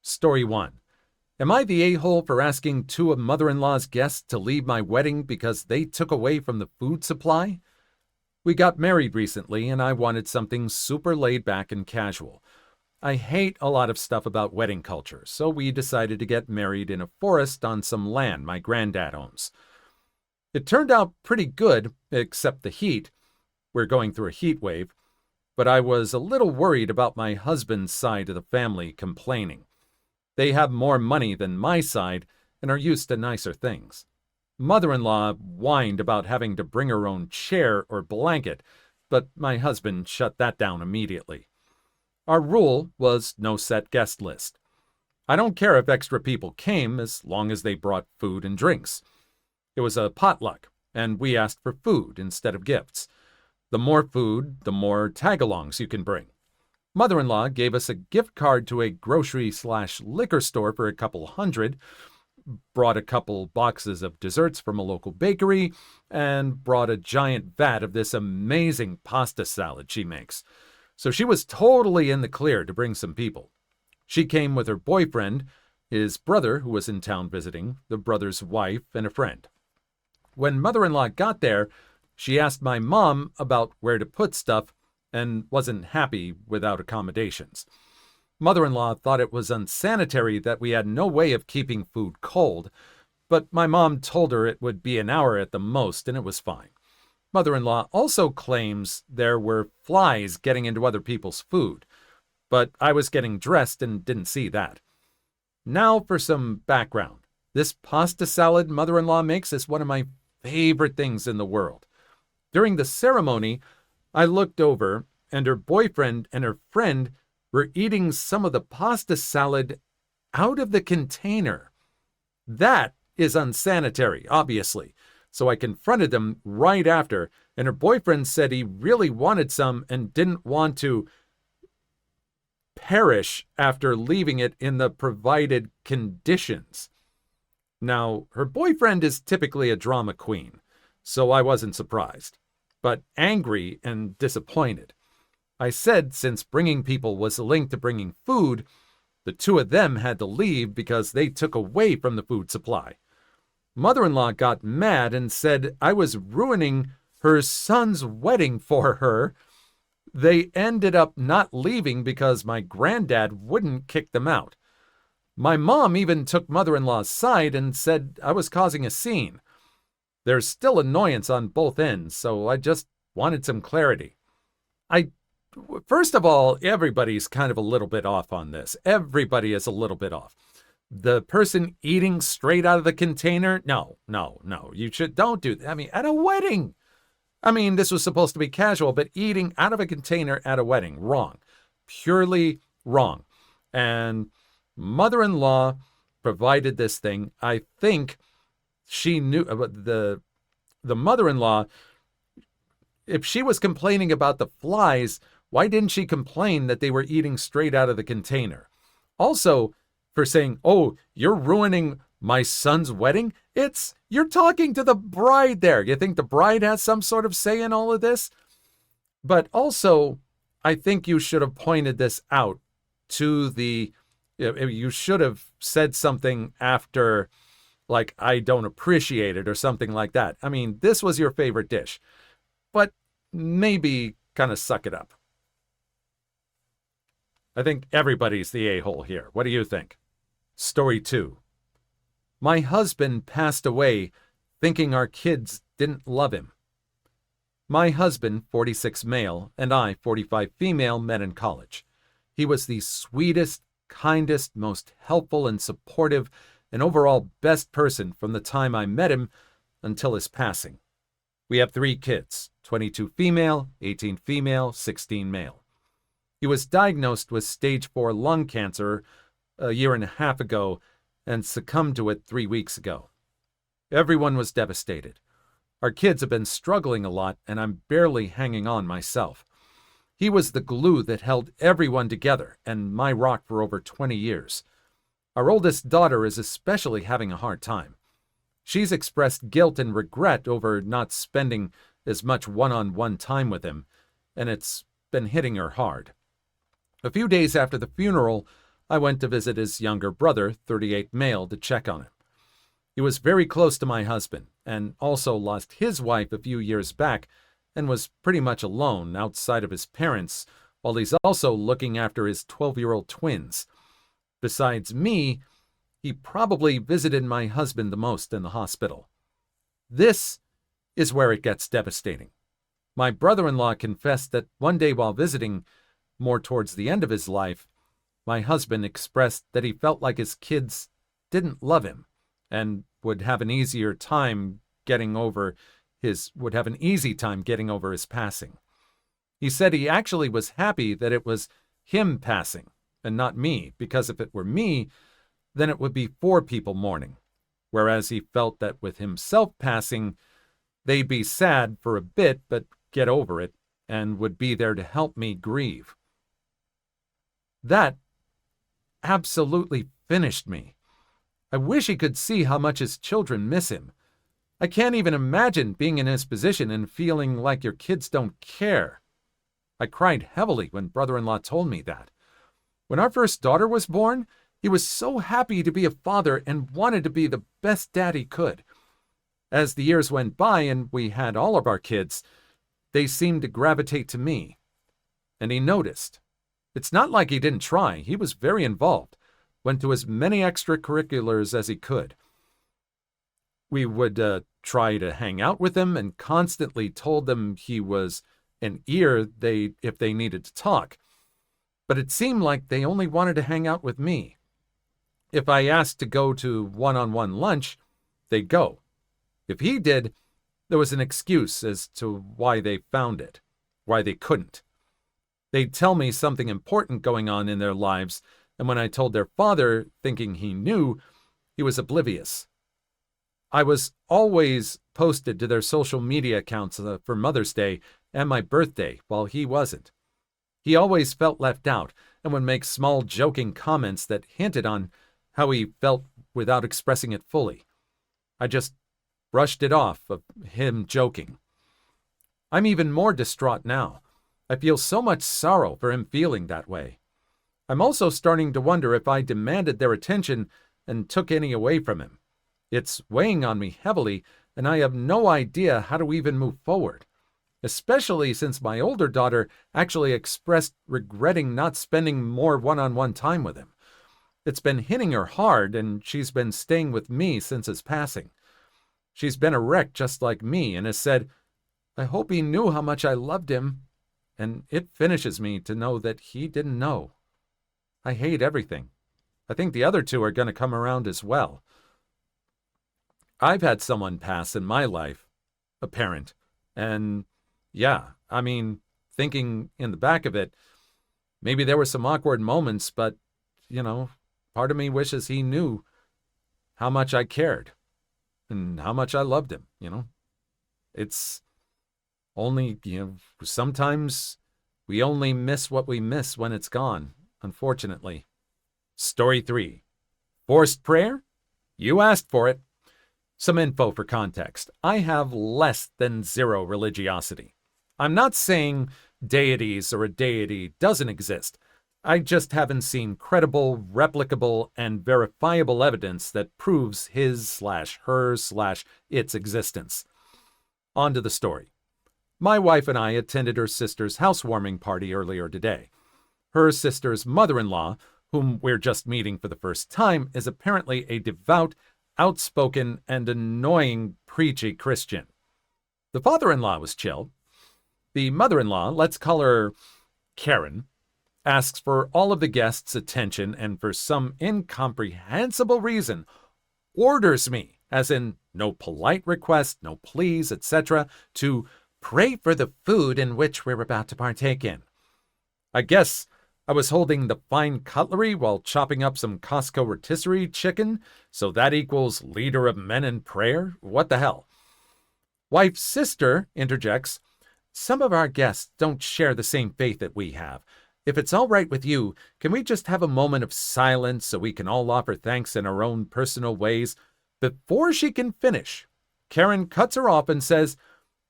Story 1. Am I the a-hole for asking two of mother-in-law's guests to leave my wedding because they took away from the food supply? We got married recently, and I wanted something super laid back and casual. I hate a lot of stuff about wedding culture, so we decided to get married in a forest on some land my granddad owns. It turned out pretty good, except the heat. We're going through a heat wave, but I was a little worried about my husband's side of the family complaining. They have more money than my side and are used to nicer things. Mother-in-law whined about having to bring her own chair or blanket, but my husband shut that down immediately. Our rule was no set guest list. I don't care if extra people came as long as they brought food and drinks. It was a potluck, and we asked for food instead of gifts. The more food, the more tag-alongs you can bring. Mother-in-law gave us a gift card to a grocery/liquor store for a couple hundred, brought a couple boxes of desserts from a local bakery, and brought a giant vat of this amazing pasta salad she makes. So she was totally in the clear to bring some people. She came with her boyfriend, his brother who was in town visiting, the brother's wife, and a friend. When mother-in-law got there, she asked my mom about where to put stuff and wasn't happy without accommodations. Mother-in-law thought it was unsanitary that we had no way of keeping food cold, but my mom told her it would be an hour at the most and it was fine. Mother-in-law also claims there were flies getting into other people's food, but I was getting dressed and didn't see that. Now for some background. This pasta salad mother-in-law makes is one of my favorite things in the world. During the ceremony, I looked over, and her boyfriend and her friend were eating some of the pasta salad out of the container. That is unsanitary, obviously. So I confronted them right after, and her boyfriend said he really wanted some and didn't want to perish after leaving it in the provided conditions. Now, her boyfriend is typically a drama queen, so I wasn't surprised, but angry and disappointed. I said since bringing people was linked to bringing food, the two of them had to leave because they took away from the food supply. Mother-in-law got mad and said I was ruining her son's wedding for her. They ended up not leaving because my granddad wouldn't kick them out. My mom even took mother-in-law's side and said I was causing a scene. There's still annoyance on both ends, so I just wanted some clarity. First of all, everybody's kind of a little bit off on this. Everybody is a little bit off. The person eating straight out of the container? No. You don't do that. I mean, at a wedding. I mean, this was supposed to be casual, but eating out of a container at a wedding, wrong. Purely wrong. And mother-in-law provided this thing. I think she knew the mother-in-law, if she was complaining about the flies, why didn't she complain that they were eating straight out of the container? Also, for saying, oh, you're ruining my son's wedding? You're talking to the bride there. You think the bride has some sort of say in all of this? But also, I think you should have pointed this out to you should have said something after, like, I don't appreciate it or something like that. I mean, this was your favorite dish, but maybe kind of suck it up. I think everybody's the a-hole here. What do you think? Story 2. My husband passed away thinking our kids didn't love him. My husband, 46 male, and I, 45 female, met in college. He was the sweetest, kindest, most helpful and supportive, and overall best person from the time I met him until his passing. We have 3 kids, 22 female, 18 female, 16 male. He was diagnosed with stage 4 lung cancer a year and a half ago and succumbed to it 3 weeks ago. Everyone was devastated. Our kids have been struggling a lot, and I'm barely hanging on myself. He was the glue that held everyone together and my rock for over 20 years. Our oldest daughter is especially having a hard time. She's expressed guilt and regret over not spending as much one-on-one time with him, and it's been hitting her hard. A few days after the funeral, I went to visit his younger brother, 38 male, to check on him. He was very close to my husband, and also lost his wife a few years back, and was pretty much alone outside of his parents, while he's also looking after his 12-year-old twins. Besides me, he probably visited my husband the most in the hospital. This is where it gets devastating. My brother-in-law confessed that one day while visiting, more towards the end of his life, my husband expressed that he felt like his kids didn't love him and would have an easy time getting over his passing. He said he actually was happy that it was him passing and not me, because if it were me, then it would be 4 people mourning, whereas he felt that with himself passing, they'd be sad for a bit but get over it and would be there to help me grieve. That absolutely finished me. I wish he could see how much his children miss him. I can't even imagine being in his position and feeling like your kids don't care. I cried heavily when brother-in-law told me that. When our first daughter was born, he was so happy to be a father and wanted to be the best dad he could. As the years went by and we had all of our kids, they seemed to gravitate to me. And he noticed. It's not like he didn't try. He was very involved, went to as many extracurriculars as he could. We would try to hang out with him and constantly told them he was an ear if they needed to talk. But it seemed like they only wanted to hang out with me. If I asked to go to one-on-one lunch, they'd go. If he did, there was an excuse as to why they couldn't. They'd tell me something important going on in their lives, and when I told their father, thinking he knew, he was oblivious. I was always posted to their social media accounts for Mother's Day and my birthday, while he wasn't. He always felt left out and would make small joking comments that hinted on how he felt without expressing it fully. I just brushed it off of him joking. I'm even more distraught now. I feel so much sorrow for him feeling that way. I'm also starting to wonder if I demanded their attention and took any away from him. It's weighing on me heavily, and I have no idea how to even move forward, especially since my older daughter actually expressed regretting not spending more one-on-one time with him. It's been hitting her hard, and she's been staying with me since his passing. She's been a wreck just like me and has said, "I hope he knew how much I loved him," and it finishes me to know that he didn't know. I hate everything. I think the other 2 are going to come around as well. I've had someone pass in my life, a parent, and thinking in the back of it, maybe there were some awkward moments, but, part of me wishes he knew how much I cared and how much I loved him, It's only, sometimes we only miss what we miss when it's gone, unfortunately. Story 3. Forced prayer? You asked for it. Some info for context. I have less than 0 religiosity. I'm not saying deities or a deity doesn't exist. I just haven't seen credible, replicable, and verifiable evidence that proves his/her/its existence. On to the story. My wife and I attended her sister's housewarming party earlier today. Her sister's mother-in-law, whom we're just meeting for the first time, is apparently a devout, outspoken, and annoying preachy Christian. The father-in-law was chill. The mother-in-law, let's call her Karen, asks for all of the guests' attention and for some incomprehensible reason orders me, as in no polite request, no please, etc., to pray for the food in which we're about to partake in. I guess I was holding the fine cutlery while chopping up some Costco rotisserie chicken, so that equals leader of men in prayer? What the hell? Wife's sister interjects, "Some of our guests don't share the same faith that we have. If it's all right with you, can we just have a moment of silence so we can all offer thanks in our own personal ways?" Before she can finish, Karen cuts her off and says,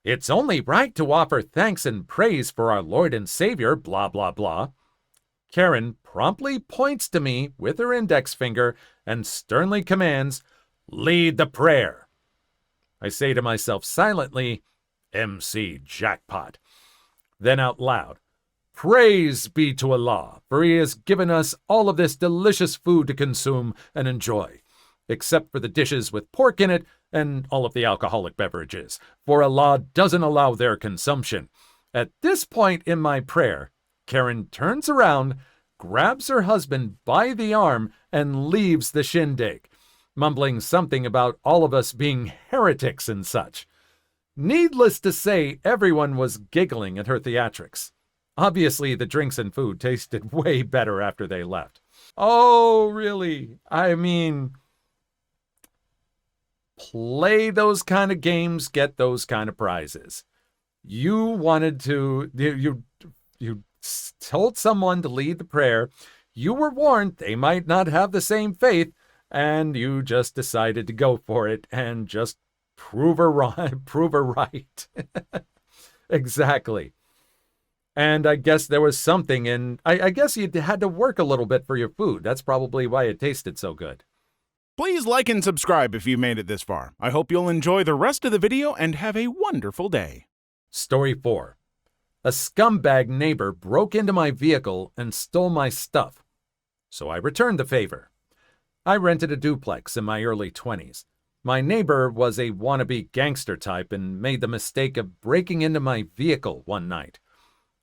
"It's only right to offer thanks and praise for our Lord and Savior, blah, blah, blah." Karen promptly points to me with her index finger and sternly commands, "Lead the prayer." I say to myself silently, "MC jackpot." Then out loud, "Praise be to Allah, for He has given us all of this delicious food to consume and enjoy, except for the dishes with pork in it and all of the alcoholic beverages, for Allah doesn't allow their consumption." At this point in my prayer, Karen turns around, grabs her husband by the arm, and leaves the shindig, mumbling something about all of us being heretics and such. Needless to say, everyone was giggling at her theatrics. Obviously, the drinks and food tasted way better after they left. Oh, really? I mean, play those kind of games, get those kind of prizes. You wanted to, you told someone to lead the prayer. You were warned they might not have the same faith, and you just decided to go for it and just prove her right. Exactly. And I guess there was something in, I guess you had to work a little bit for your food. That's probably why it tasted so good. Please like and subscribe if you made it this far. I hope you'll enjoy the rest of the video and have a wonderful day. Story 4. A scumbag neighbor broke into my vehicle and stole my stuff. So I returned the favor. I rented a duplex in my early 20s. My neighbor was a wannabe gangster type and made the mistake of breaking into my vehicle one night.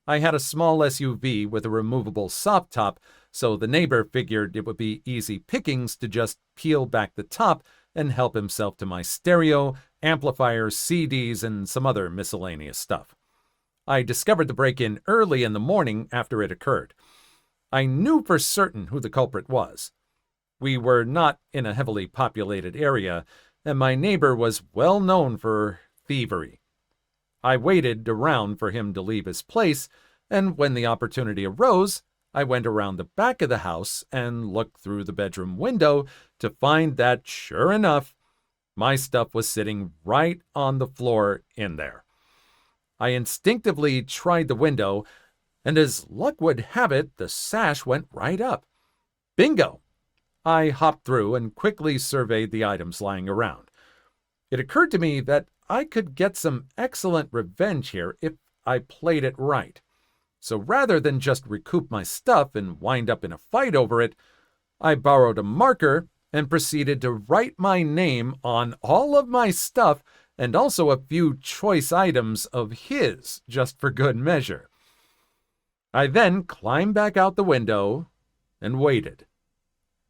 I had a small SUV with a removable soft top, so the neighbor figured it would be easy pickings to just peel back the top and help himself to my stereo, amplifiers, CDs, and some other miscellaneous stuff. I discovered the break-in early in the morning after it occurred. I knew for certain who the culprit was. We were not in a heavily populated area, and my neighbor was well known for thievery. I waited around for him to leave his place, and when the opportunity arose, I went around the back of the house and looked through the bedroom window to find that, sure enough, my stuff was sitting right on the floor in there. I instinctively tried the window, and as luck would have it, the sash went right up. Bingo! I hopped through and quickly surveyed the items lying around. It occurred to me that I could get some excellent revenge here if I played it right. So rather than just recoup my stuff and wind up in a fight over it, I borrowed a marker and proceeded to write my name on all of my stuff and also a few choice items of his, just for good measure. I then climbed back out the window and waited.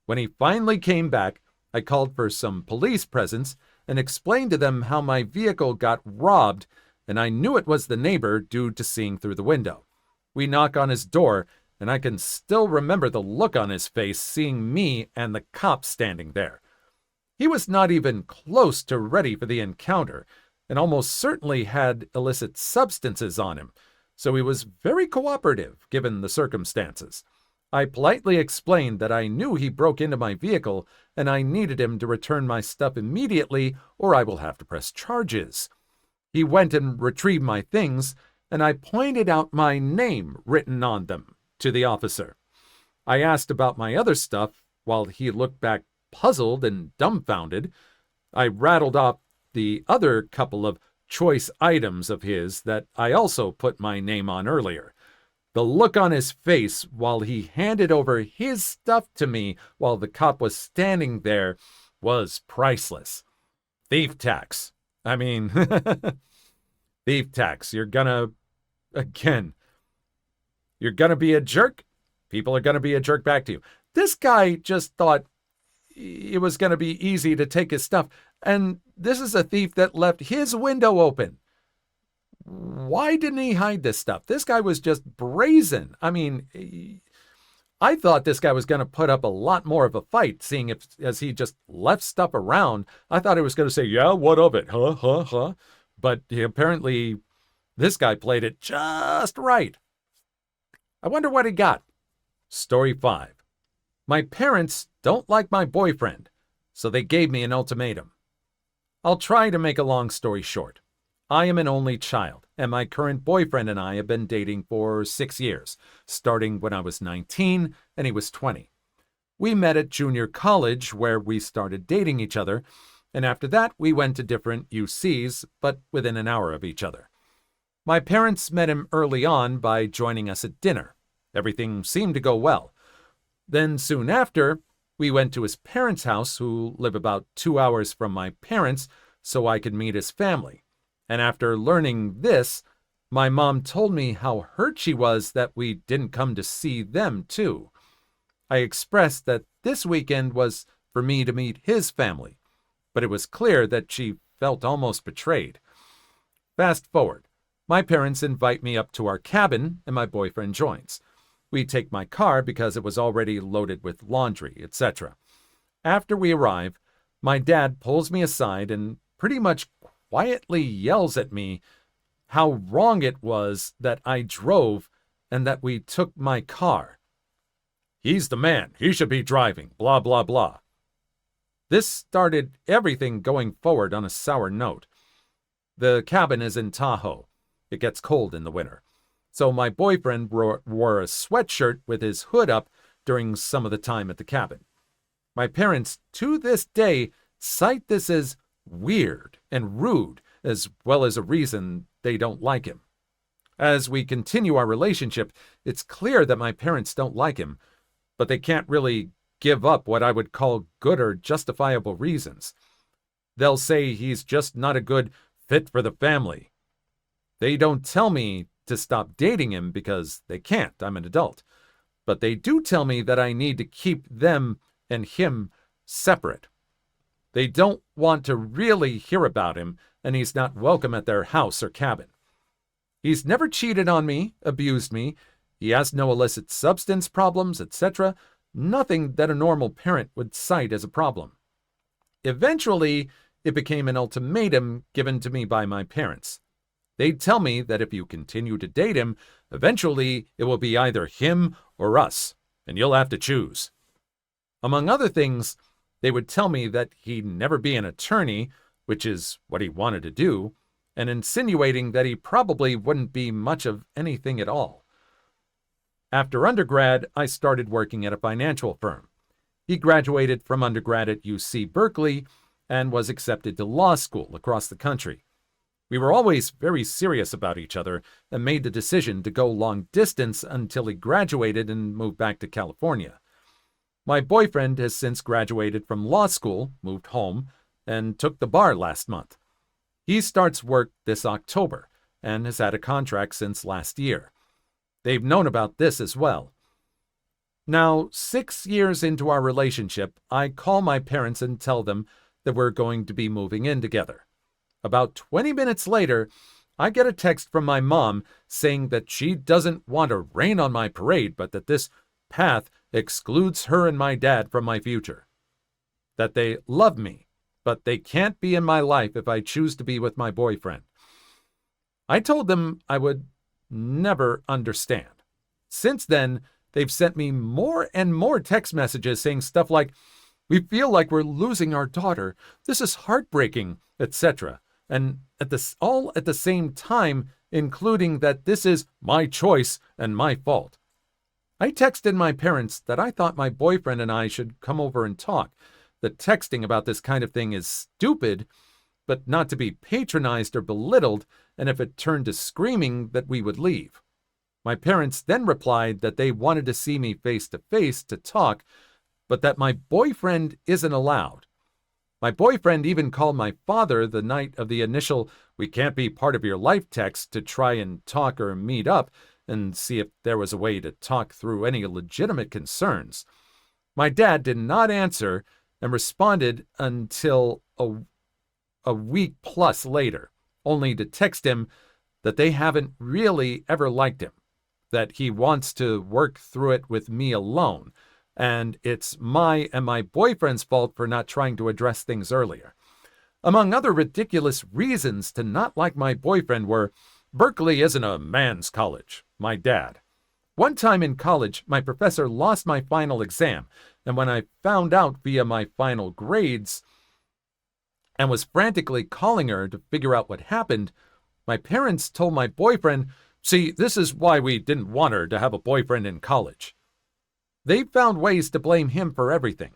When he finally came back, I called for some police presence and explained to them how my vehicle got robbed, and I knew it was the neighbor due to seeing through the window. We knock on his door, and I can still remember the look on his face seeing me and the cop standing there. He was not even close to ready for the encounter, and almost certainly had illicit substances on him, so he was very cooperative given the circumstances. I politely explained that I knew he broke into my vehicle, and I needed him to return my stuff immediately, or I will have to press charges. He went and retrieved my things, and I pointed out my name written on them to the officer. I asked about my other stuff, while he looked back puzzled and dumbfounded. I rattled off the other couple of choice items of his that I also put my name on earlier. The look on his face while he handed over his stuff to me while the cop was standing there was priceless. Thief tax. I mean, thief tax. You're gonna be a jerk. People are gonna be a jerk back to you. This guy just thought it was gonna be easy to take his stuff, and this is a thief that left his window open. Why didn't he hide this stuff? This guy was just brazen. I mean, I thought this guy was going to put up a lot more of a fight, seeing as he just left stuff around. I thought he was going to say, yeah, what of it? Huh? But apparently, this guy played it just right. I wonder what he got. Story 5. My parents don't like my boyfriend, so they gave me an ultimatum. I'll try to make a long story short. I am an only child, and my current boyfriend and I have been dating for 6 years, starting when I was 19 and he was 20. We met at junior college, where we started dating each other, and after that we went to different UCs, but within an hour of each other. My parents met him early on by joining us at dinner. Everything seemed to go well. Then soon after, we went to his parents' house, who live about 2 hours from my parents, so I could meet his family. And after learning this, my mom told me how hurt she was that we didn't come to see them too. I expressed that this weekend was for me to meet his family, but it was clear that she felt almost betrayed. Fast forward. My parents invite me up to our cabin, and my boyfriend joins. We take my car because it was already loaded with laundry, etc. After we arrive, my dad pulls me aside and pretty much quietly yells at me how wrong it was that I drove and that we took my car. He's the man. He should be driving, blah, blah, blah. This started everything going forward on a sour note. The cabin is in Tahoe. It gets cold in the winter. So my boyfriend wore a sweatshirt with his hood up during some of the time at the cabin. My parents, to this day, cite this as weird and rude, as well as a reason they don't like him. As we continue our relationship, it's clear that my parents don't like him, but they can't really give up what I would call good or justifiable reasons. They'll say he's just not a good fit for the family. They don't tell me to stop dating him because they can't. I'm an adult. But they do tell me that I need to keep them and him separate. They don't want to really hear about him, and he's not welcome at their house or cabin. He's never cheated on me, abused me. He has no illicit substance problems, etc. Nothing that a normal parent would cite as a problem. Eventually, it became an ultimatum given to me by my parents. They'd tell me that if you continue to date him, eventually it will be either him or us, and you'll have to choose. Among other things, they would tell me that he'd never be an attorney, which is what he wanted to do, and insinuating that he probably wouldn't be much of anything at all. After undergrad, I started working at a financial firm. He graduated from undergrad at UC Berkeley and was accepted to law school across the country. We were always very serious about each other and made the decision to go long distance until he graduated and moved back to California. My boyfriend has since graduated from law school, moved home, and took the bar last month. He starts work this October and has had a contract since last year. They've known about this as well. Now, 6 years into our relationship, I call my parents and tell them that we're going to be moving in together. About 20 minutes later, I get a text from my mom saying that she doesn't want to rain on my parade, but that this path excludes her and my dad from my future. That they love me, but they can't be in my life if I choose to be with my boyfriend. I told them I would never understand. Since then, they've sent me more and more text messages saying stuff like, "We feel like we're losing our daughter. This is heartbreaking," etc. And all at the same time, including that this is my choice and my fault. I texted my parents that I thought my boyfriend and I should come over and talk, that texting about this kind of thing is stupid, but not to be patronized or belittled, and if it turned to screaming, that we would leave. My parents then replied that they wanted to see me face to face to talk, but that my boyfriend isn't allowed. My boyfriend even called my father the night of the initial "we can't be part of your life" text to try and talk or meet up and see if there was a way to talk through any legitimate concerns. My dad did not answer and responded until a week plus later, only to text him that they haven't really ever liked him, that he wants to work through it with me alone, and it's my and my boyfriend's fault for not trying to address things earlier. Among other ridiculous reasons to not like my boyfriend were, Berkeley isn't a man's college, my dad. One time in college, my professor lost my final exam, and when I found out via my final grades and was frantically calling her to figure out what happened, My parents told my boyfriend, see, this is why we didn't want her to have a boyfriend in college. They found ways to blame him for everything.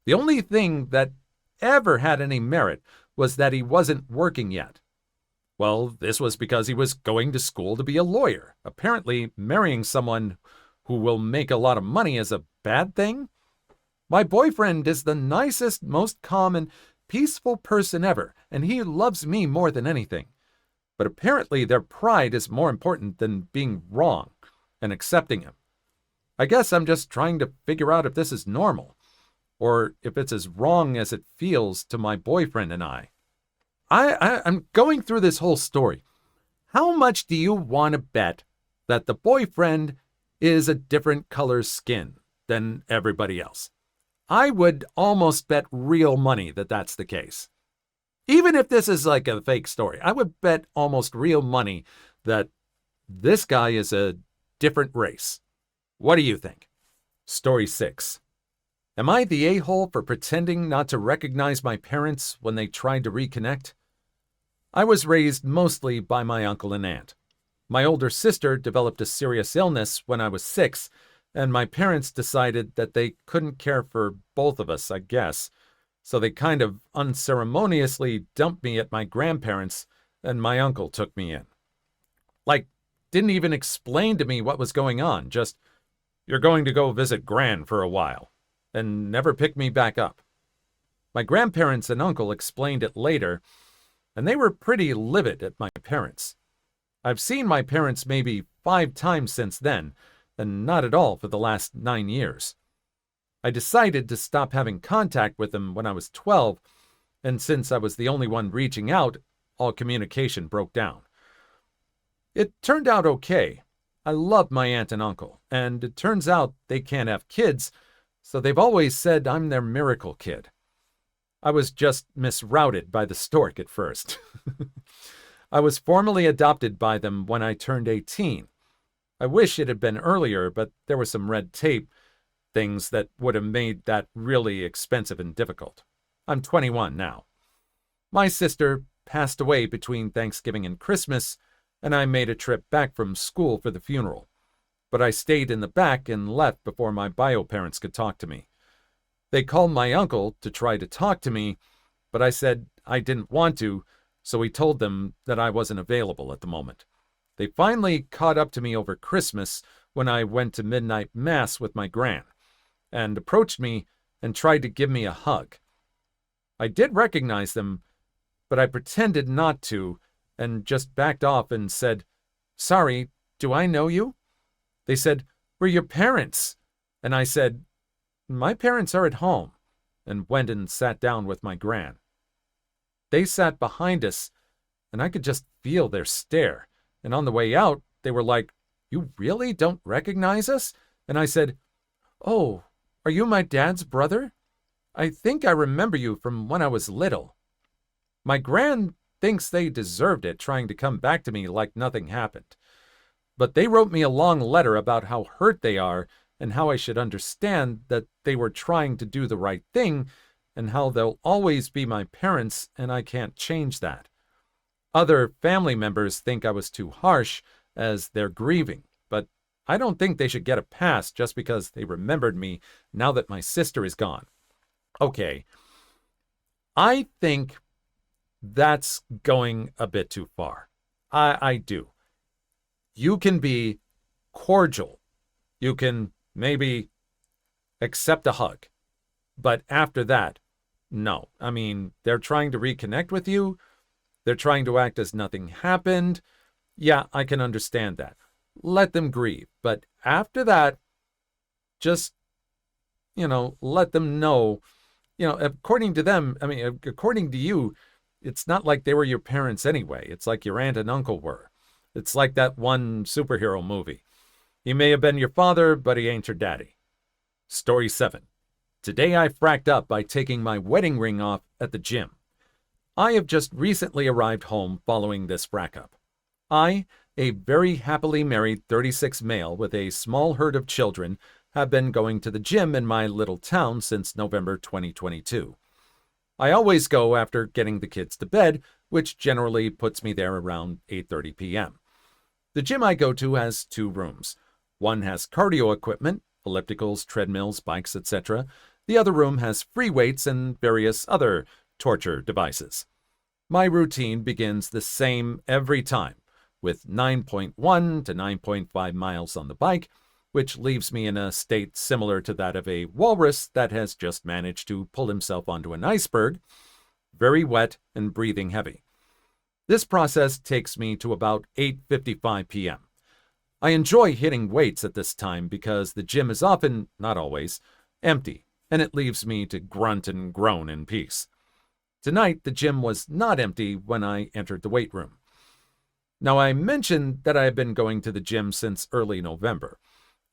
The only thing that ever had any merit was that he wasn't working yet. Well, this was because he was going to school to be a lawyer. Apparently, marrying someone who will make a lot of money is a bad thing. My boyfriend is the nicest, most calm and peaceful person ever, and he loves me more than anything. But apparently their pride is more important than being wrong and accepting him. I guess I'm just trying to figure out if this is normal, or if it's as wrong as it feels to my boyfriend and I. I'm going through this whole story. How much do you want to bet that the boyfriend is a different color skin than everybody else? I would almost bet real money that that's the case. Even if this is like a fake story, I would bet almost real money that this guy is a different race. What do you think? Story 6. Am I the a-hole for pretending not to recognize my parents when they tried to reconnect? I was raised mostly by my uncle and aunt. My older sister developed a serious illness when I was 6, and my parents decided that they couldn't care for both of us, I guess. So they kind of unceremoniously dumped me at my grandparents', and my uncle took me in. Like, didn't even explain to me what was going on, just, you're going to go visit Gran for a while, and never picked me back up. My grandparents and uncle explained it later, and they were pretty livid at my parents. I've seen my parents maybe 5 times since then, and not at all for the last 9 years. I decided to stop having contact with them when I was 12, and since I was the only one reaching out, all communication broke down. It turned out okay. I love my aunt and uncle, and it turns out they can't have kids, so they've always said I'm their miracle kid. I was just misrouted by the stork at first. I was formally adopted by them when I turned 18. I wish it had been earlier, but there was some red tape, things that would have made that really expensive and difficult. I'm 21 now. My sister passed away between Thanksgiving and Christmas, and I made a trip back from school for the funeral. But I stayed in the back and left before my bio parents could talk to me. They called my uncle to try to talk to me, but I said I didn't want to, so he told them that I wasn't available at the moment. They finally caught up to me over Christmas when I went to midnight mass with my gran, and approached me and tried to give me a hug. I did recognize them, but I pretended not to and just backed off and said, "Sorry, do I know you?" They said, "We're your parents." And I said, "My parents are at home," and went and sat down with my gran. They sat behind us, and I could just feel their stare. And on the way out, they were like, "You really don't recognize us?" And I said, "Oh, are you my dad's brother? I think I remember you from when I was little." My gran thinks they deserved it, trying to come back to me like nothing happened. But they wrote me a long letter about how hurt they are and how I should understand that they were trying to do the right thing and how they'll always be my parents and I can't change that. Other family members think I was too harsh as they're grieving, but I don't think they should get a pass just because they remembered me now that my sister is gone. Okay, I think that's going a bit too far. I do. You can be cordial. You can maybe accept a hug. But after that, no. I mean, they're trying to reconnect with you. They're trying to act as nothing happened. Yeah, I can understand that. Let them grieve. But after that, just, let them know, according to them, according to you, it's not like they were your parents anyway. It's like your aunt and uncle were. It's like that one superhero movie. He may have been your father, but he ain't your daddy. Story 7. Today I fracked up by taking my wedding ring off at the gym. I have just recently arrived home following this frack up. I, a very happily married 36 male with a small herd of children, have been going to the gym in my little town since November 2022. I always go after getting the kids to bed, which generally puts me there around 8:30 p.m. The gym I go to has 2 rooms. One has cardio equipment, ellipticals, treadmills, bikes, etc. The other room has free weights and various other torture devices. My routine begins the same every time, with 9.1 to 9.5 miles on the bike, which leaves me in a state similar to that of a walrus that has just managed to pull himself onto an iceberg, very wet and breathing heavy. This process takes me to about 8:55 p.m. I enjoy hitting weights at this time because the gym is often, not always, empty, and it leaves me to grunt and groan in peace. Tonight, the gym was not empty when I entered the weight room. Now, I mentioned that I have been going to the gym since early November.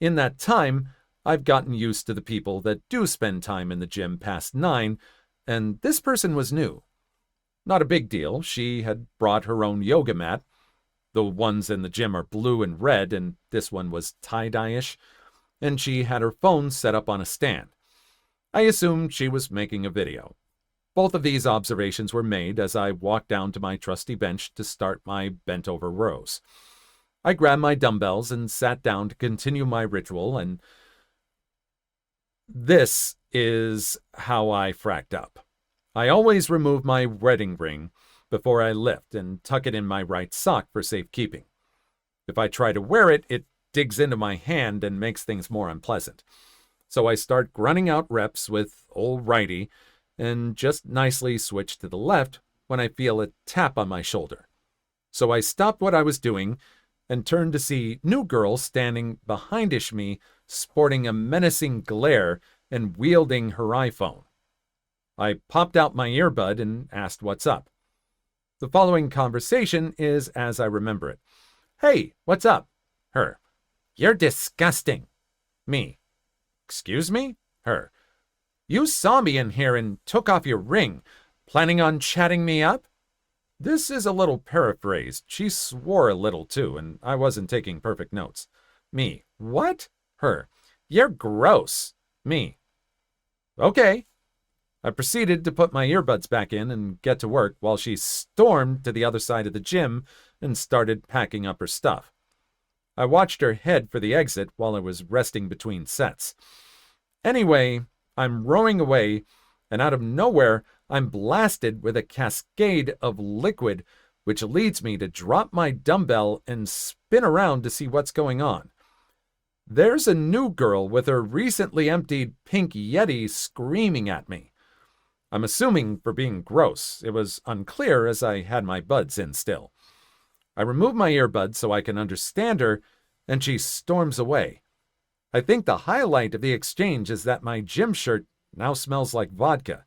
In that time, I've gotten used to the people that do spend time in the gym past 9, and this person was new. Not a big deal. She had brought her own yoga mat. The ones in the gym are blue and red, and this one was tie-dye-ish, and she had her phone set up on a stand. I assumed she was making a video. Both of these observations were made as I walked down to my trusty bench to start my bent-over rows. I grabbed my dumbbells and sat down to continue my ritual, and this is how I fracked up. I always remove my wedding ring before I lift and tuck it in my right sock for safekeeping. If I try to wear it, it digs into my hand and makes things more unpleasant. So I start grunting out reps with old righty and just nicely switch to the left when I feel a tap on my shoulder. So I stopped what I was doing and turned to see new girl standing behindish me, sporting a menacing glare and wielding her iPhone. I popped out my earbud and asked what's up. The following conversation is as I remember it. Hey, what's up? Her. You're disgusting. Me. Excuse me? Her. You saw me in here and took off your ring. Planning on chatting me up? This is a little paraphrased. She swore a little too, and I wasn't taking perfect notes. Me. What? Her. You're gross. Me. Okay. I proceeded to put my earbuds back in and get to work while she stormed to the other side of the gym and started packing up her stuff. I watched her head for the exit while I was resting between sets. Anyway, I'm rowing away, and out of nowhere, I'm blasted with a cascade of liquid, which leads me to drop my dumbbell and spin around to see what's going on. There's a new girl with her recently emptied pink Yeti screaming at me. I'm assuming for being gross. It was unclear as I had my buds in still. I remove my earbuds so I can understand her, and she storms away. I think the highlight of the exchange is that my gym shirt now smells like vodka.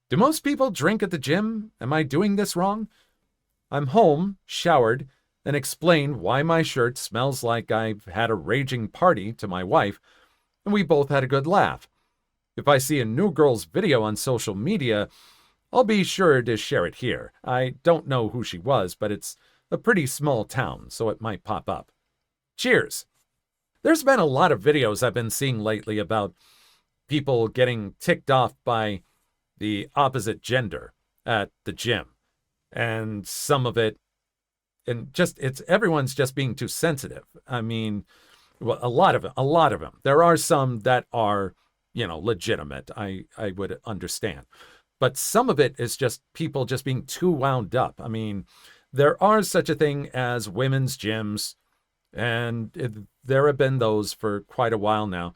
Do most people drink at the gym? Am I doing this wrong? I'm home, showered, and explained why my shirt smells like I've had a raging party to my wife, and we both had a good laugh. If I see a new girl's video on social media, I'll be sure to share it here. I don't know who she was, but it's a pretty small town, so it might pop up. Cheers! There's been a lot of videos I've been seeing lately about people getting ticked off by the opposite gender at the gym. And some of it, and just, everyone's just being too sensitive. I mean, well, a lot of them. There are some that are, legitimate. I would understand. But some of it is just people just being too wound up. I mean, there are such a thing as women's gyms, and there have been those for quite a while now.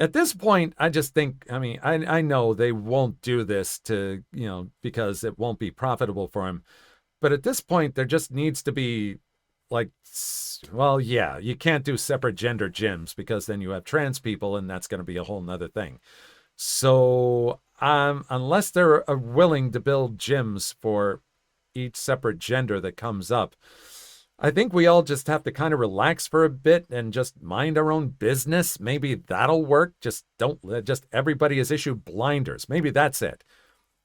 At this point, I just think, I know they won't do this to, because it won't be profitable for them. But at this point, there just needs to be you can't do separate gender gyms because then you have trans people and that's going to be a whole nother thing. So unless they're willing to build gyms for each separate gender that comes up, I think we all just have to kind of relax for a bit and just mind our own business. Maybe that'll work. Just everybody is issued blinders. Maybe that's it.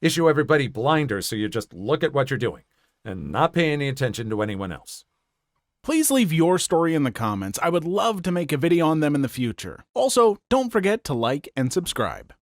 Issue everybody blinders so you just look at what you're doing and not pay any attention to anyone else. Please leave your story in the comments. I would love to make a video on them in the future. Also, don't forget to like and subscribe.